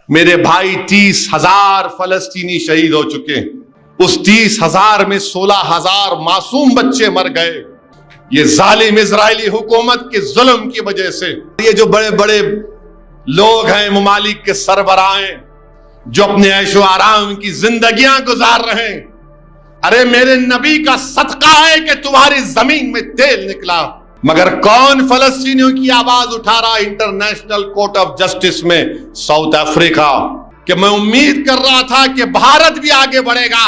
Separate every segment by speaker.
Speaker 1: میرے بھائی 30,000 فلسطینی شہید ہو چکے ہیں. اس 30,000 میں 16,000 معصوم بچے مر گئے. یہ ظالم اسرائیلی حکومت کے ظلم کی وجہ سے. یہ جو بڑے بڑے لوگ ہیں، ممالک کے سربراہ ہیں، جو اپنے عیش و آرام کی زندگیاں گزار رہے ہیں، ارے میرے نبی کا صدقہ ہے کہ تمہاری زمین میں تیل نکلا. مگر کون فلسطینیوں کی آواز اٹھا رہا انٹرنیشنل کورٹ آف جسٹس میں؟ South Africa. کہ میں امید کر رہا تھا کہ بھارت بھی آگے بڑھے گا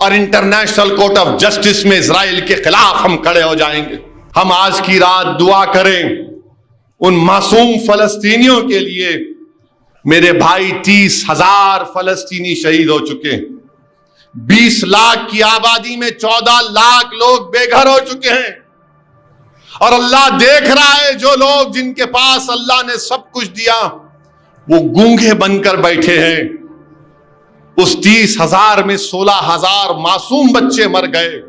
Speaker 1: اور انٹرنیشنل کورٹ آف جسٹس میں اسرائیل کے خلاف ہم کھڑے ہو جائیں گے. ہم آج کی رات دعا کریں ان معصوم فلسطینیوں کے لیے. میرے بھائی 30,000 فلسطینی شہید ہو چکے ہیں. 20 لاکھ کی آبادی میں 14 لاکھ لوگ بے گھر ہو چکے ہیں. اور اللہ دیکھ رہا ہے جو لوگ جن کے پاس اللہ نے سب کچھ دیا وہ گونگے بن کر بیٹھے ہیں. اس 30,000 میں 16,000 معصوم بچے مر گئے.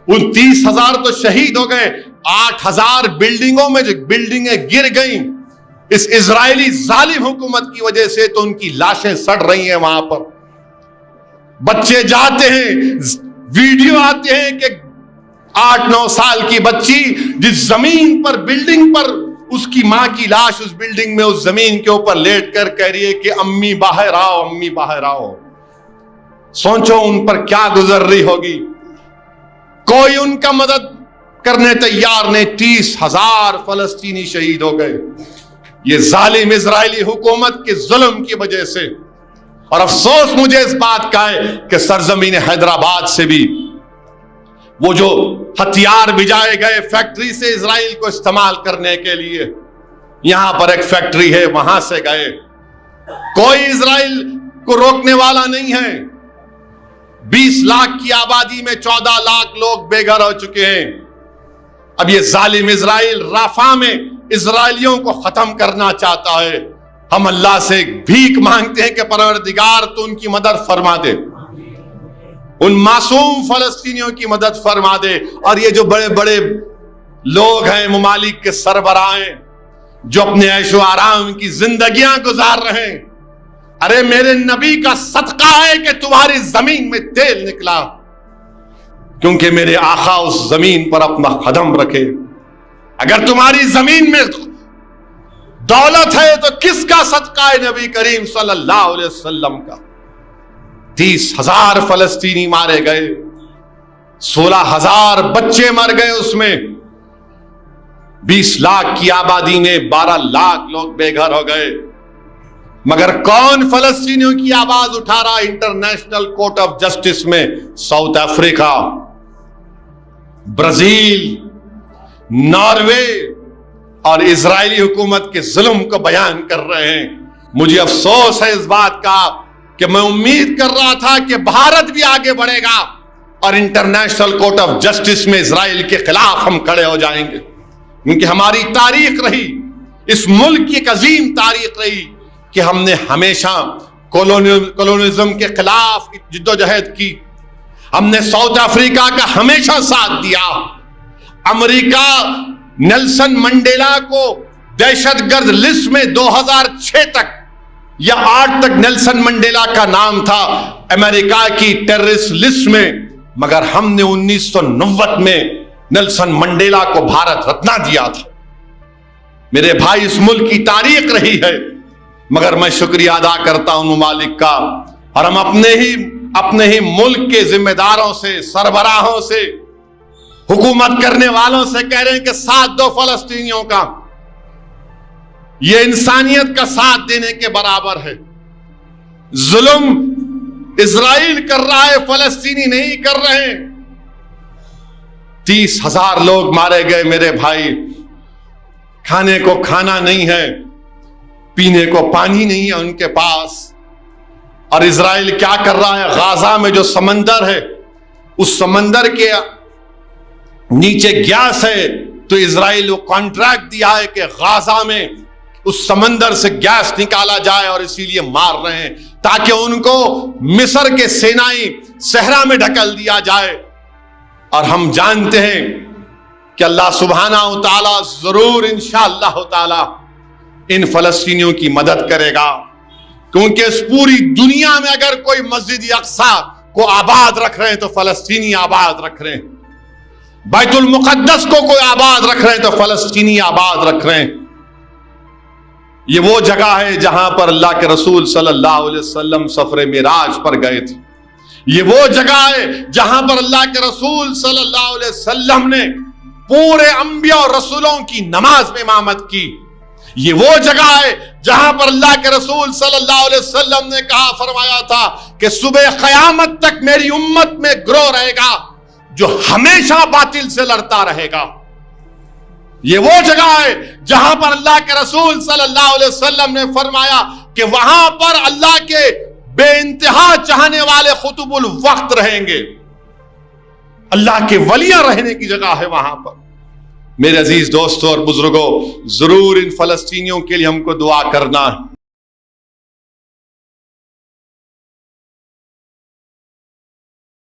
Speaker 1: ان 30,000 تو شہید ہو گئے. 8,000 بلڈنگوں میں جو بلڈنگیں گر گئیں اس اسرائیلی ظالم حکومت کی وجہ سے، تو ان کی لاشیں سڑ رہی ہیں وہاں پر. بچے جاتے ہیں، ویڈیو آتے ہیں کہ 8-9 سال کی بچی جس زمین پر، بلڈنگ پر، اس کی ماں کی لاش اس بلڈنگ میں اس زمین کے اوپر لیٹ کر کہہ رہی ہے کہ امی باہر آؤ، امی باہر آؤ. سوچو ان پر کیا گزر رہی ہوگی. کوئی ان کا مدد کرنے تیار نہیں. 30,000 فلسطینی شہید ہو گئے یہ ظالم اسرائیلی حکومت کے ظلم کی وجہ سے. اور افسوس مجھے اس بات کا ہے کہ سرزمین حیدرآباد سے بھی وہ جو ہتھیار بھجائے گئے فیکٹری سے اسرائیل کو استعمال کرنے کے لیے، یہاں پر ایک فیکٹری ہے، وہاں سے گئے. کوئی اسرائیل کو روکنے والا نہیں ہے. 20 لاکھ کی آبادی میں 14 لاکھ لوگ بے گھر ہو چکے ہیں. اب یہ ظالم اسرائیل رافع میں اسرائیلیوں کو ختم کرنا چاہتا ہے. ہم اللہ سے بھیک مانگتے ہیں کہ پروردگار تو ان کی مدد فرما دے، ان معصوم فلسطینیوں کی مدد فرما دے. اور یہ جو بڑے بڑے لوگ ہیں، ممالک کے سربراہ ہیں، جو اپنے عیش و آرام کی زندگیاں گزار رہے ہیں، ارے میرے نبی کا صدقہ ہے کہ تمہاری زمین میں تیل نکلا. کیونکہ میرے آقا اس زمین پر اپنا قدم رکھے. اگر تمہاری زمین میں دولت ہے تو کس کا صدقہ ہے؟ نبی کریم صلی اللہ علیہ وسلم کا. 30,000 فلسطینی مارے گئے، 16,000 بچے مر گئے. اس میں 20 لاکھ کی آبادی میں 12 لاکھ لوگ بے گھر ہو گئے. مگر کون فلسطینیوں کی آواز اٹھا رہا انٹرنیشنل کورٹ آف جسٹس میں؟ ساؤتھ افریقہ، برازیل، ناروے اور اسرائیلی حکومت کے ظلم کو بیان کر رہے ہیں. مجھے افسوس ہے اس بات کا کہ میں امید کر رہا تھا کہ بھارت بھی آگے بڑھے گا اور انٹرنیشنل کورٹ آف جسٹس میں اسرائیل کے خلاف ہم کھڑے ہو جائیں گے. کیونکہ ہماری تاریخ رہی، اس ملک کی ایک عظیم تاریخ رہی کہ ہم نے ہمیشہ کولونیزم کے خلاف جد و جہد کی. ہم نے ساؤتھ افریقہ کا ہمیشہ ساتھ دیا. امریکہ نیلسن منڈیلا کو دہشت گرد لسٹ میں 2006 تک یا 8 تک نیلسن منڈیلا کا نام تھا امریکہ کی ٹیررسٹ لسٹ میں. مگر ہم نے 1990 میں نیلسن منڈیلا کو بھارت رتنا دیا تھا. میرے بھائی اس ملک کی تاریخ رہی ہے. مگر میں شکریہ ادا کرتا ہوں ممالک کا، اور ہم اپنے ہی ملک کے ذمہ داروں سے، سربراہوں سے، حکومت کرنے والوں سے کہہ رہے ہیں کہ ساتھ دو فلسطینیوں کا. یہ انسانیت کا ساتھ دینے کے برابر ہے. ظلم اسرائیل کر رہا ہے، فلسطینی نہیں کر رہے. 30,000 لوگ مارے گئے میرے بھائی. کھانے کو کھانا نہیں ہے، پینے کو پانی نہیں ہے ان کے پاس. اور اسرائیل کیا کر رہا ہے؟ غازہ میں جو سمندر ہے، اس سمندر کے نیچے گیس ہے، تو اسرائیل کو کانٹریکٹ دیا ہے کہ غازہ میں اس سمندر سے گیس نکالا جائے، اور اسی لیے مار رہے ہیں تاکہ ان کو مصر کے سینائی صحرا میں ڈھکل دیا جائے. اور ہم جانتے ہیں کہ اللہ سبحانہ و تعالیٰ ضرور انشاءاللہ تعالیٰ ان فلسطینیوں کی مدد کرے گا. کیونکہ اس پوری دنیا میں اگر کوئی مسجد اقصی کو آباد رکھ رہے ہیں تو فلسطینی آباد رکھ رہے ہیں، بیت المقدس کو کوئی آباد رکھ رہے ہیں تو فلسطینی آباد رکھ رہے ہیں۔ یہ وہ جگہ ہے جہاں پر اللہ کے رسول صلی اللہ علیہ وسلم سفر معراج پر گئے تھے۔ یہ وہ جگہ ہے جہاں پر اللہ کے رسول صلی اللہ علیہ وسلم نے پورے انبیاء اور رسولوں کی نماز میں امامت کی۔ یہ وہ جگہ ہے جہاں پر اللہ کے رسول صلی اللہ علیہ وسلم نے کہا، فرمایا تھا کہ صبح قیامت تک میری امت میں گروہ رہے گا جو ہمیشہ باطل سے لڑتا رہے گا۔ یہ وہ جگہ ہے جہاں پر اللہ کے رسول صلی اللہ علیہ وسلم نے فرمایا کہ وہاں پر اللہ کے بے انتہا چاہنے والے خطب الوقت رہیں گے، اللہ کے ولیاں رہنے کی جگہ ہے وہاں پر۔ میرے عزیز دوستوں اور بزرگوں، ضرور ان فلسطینیوں کے لیے ہم کو دعا کرنا ہے۔